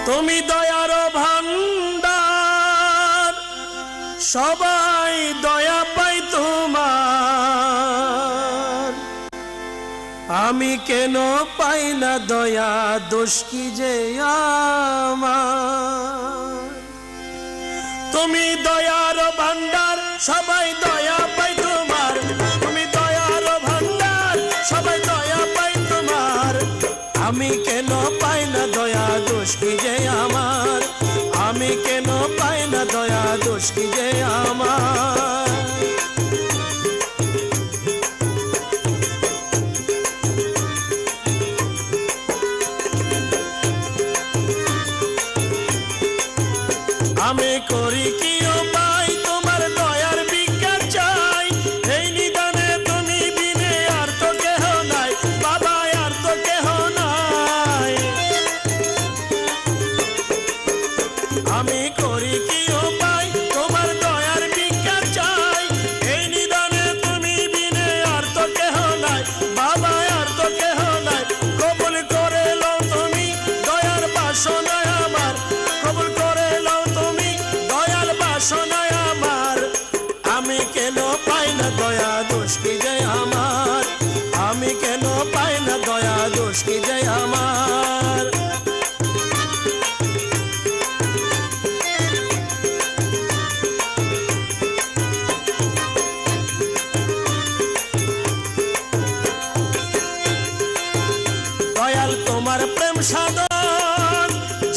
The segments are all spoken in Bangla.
তুমি দয়ার ভান্ডার, সবাই দয়া পাই তোমার। আমি কেন পাই না দয়া, দোষ কি যে আমার। তুমি দয়ার ভান্ডার, সবাই দয়া পাই তোমার। তুমি দয়ার ভান্ডার, সবাই দয়া পাই তোমার। আমি কেন পাই না দয়া, দোষ কি যে আমার। আমি কেন পাই না দয়া, দোষ কি যে আমার। আমি করি কি উপায়, তোমার দয়ার ভিক্ষা চাই। এই নিদানে তুমি বিনে আর তো কেহ নাই, বাবা আর তো কেহ নাই। আমি করি কি উপায়, তোমার দয়ার ভিক্ষা চাই। এই নিদানে তুমি বিনে আর তো কেহ নাই, বাবা আর তো কেহ নাই। কবুল করে লও তুমি দয়ার বাসনায় আমার, কবুল করে লও তুমি দয়ার বাসনায় আমার। আমি কেন পাই না দয়া, দোষ কি যে আমার। আমি কেন পাই না দয়া, দোষ কি যে আমার। দয়াল তোমার প্রেম সাধন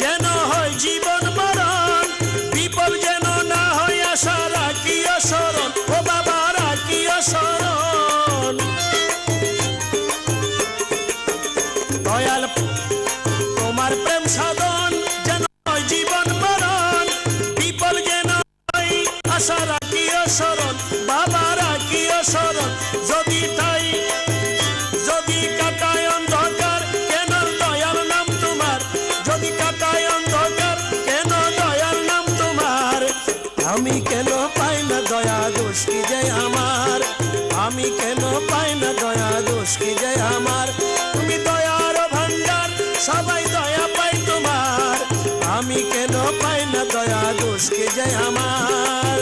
যেন হয় জীবন মরণ, বিপদ যেন না হয় আশা রাখিও শরণ, ও বাবা রাখিও শরণ। দয়াল তোমার প্রেম সাধন যেন হয় জীবন মরণ, বিপদ যেন হয় আশা রাখিও শরণ, বাবা রাখিও শরণ। যদি তাই যদি কাটায় অন্ধকার, কেন দয়ার নাম তোমার। যদি কাটায় অন্ধকার, কেন দয়ার নাম তোমার। আমি কেন পাই না দয়া, দোষ কি যে আমার। আমি কেন পাই না দয়া, দোষ কি যে আমার। তুমি দয়ার ভান্ডার, সবাই দয়া পাই তোমার। আমি কেন পাই না দয়া, দোষ কি যে আমার।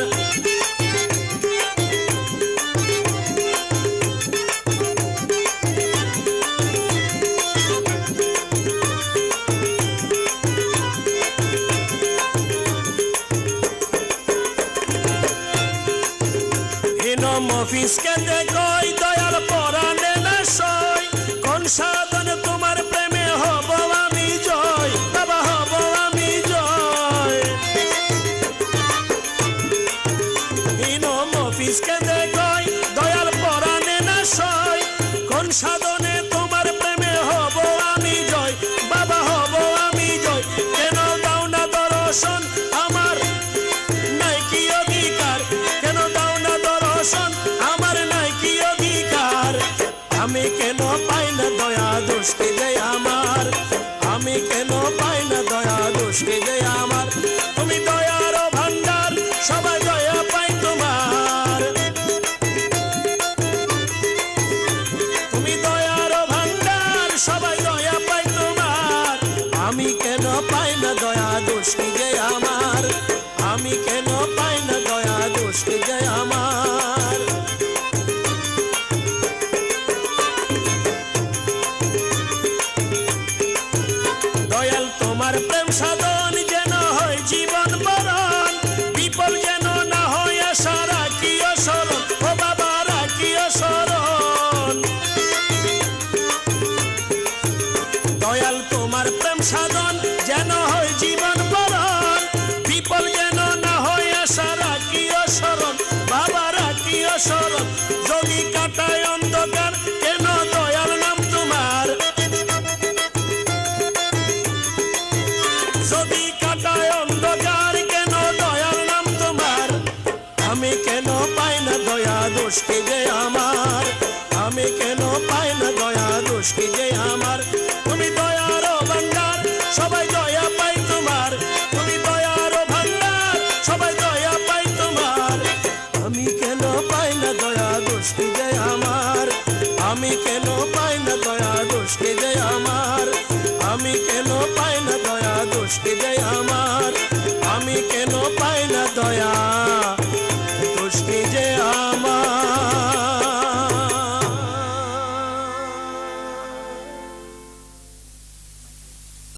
মফিসকে দেখই দয়াল পরাণে না সই। কোন সাধনে তোমার প্রেমে হব আমি জয়, বাবা হব আমি জয়। মফিসকে দেখই দয়াল পরাণে না সই। কোন সাধনে তোমার প্রেমে হব আমি জয়, বাবা হব আমি জয়। কেন দাও না দর্শন, আমার নাই কি অধিকার। কেন দাও না দর্শন, আমার নাই কি অধিকার। আমি কেন পাই না দয়া, দোষ কি যে আমার। আমি কেন পাই না দয়া, দোষ কি যে আমার। তুমি দয়ার ভান্ডার, সবাই দয়া পাই তোমার। তুমি দয়ার ভান্ডার, সবাই দয়া পাই তোমার। আমি কেন পাই না দয়া, দোষ কি যে আমার। আমি কেন পাই না দয়া, দোষ কি যে আমার। দয়াল তোমার প্রেম সাধন যেন হয় জীবন মরণ, বিপদ যেন না হয় আশা রাখিও শরণ, ও বাবা রাখিও শরণ। দয়াল তোমার প্রেম সাধন যেন হয় জীবন মরণ, বিপদ যেন না হয় আশা রাখিও শরণ, বাবা রাখিও শরণ। যদি কাটায় অন্ধকার, কেন দয়াল নাম তোমার। যদি কাটায় অন্ধকার, কেন দয়াল নাম তোমার। আমি কেন পাই না দয়া, দোষ কি যে আমার। আমি কেন পাই না দয়া, দোষ কি যে আমার। তুমি দয়ার ভান্ডার, সবাই দয়া পাই তোমার। তুমি দয়ার ভান্ডার, সবাই দয়া পাই তোমার। আমি কেন পাই না দয়া, দোষ কি যে আমার। কেন পায় না দয়া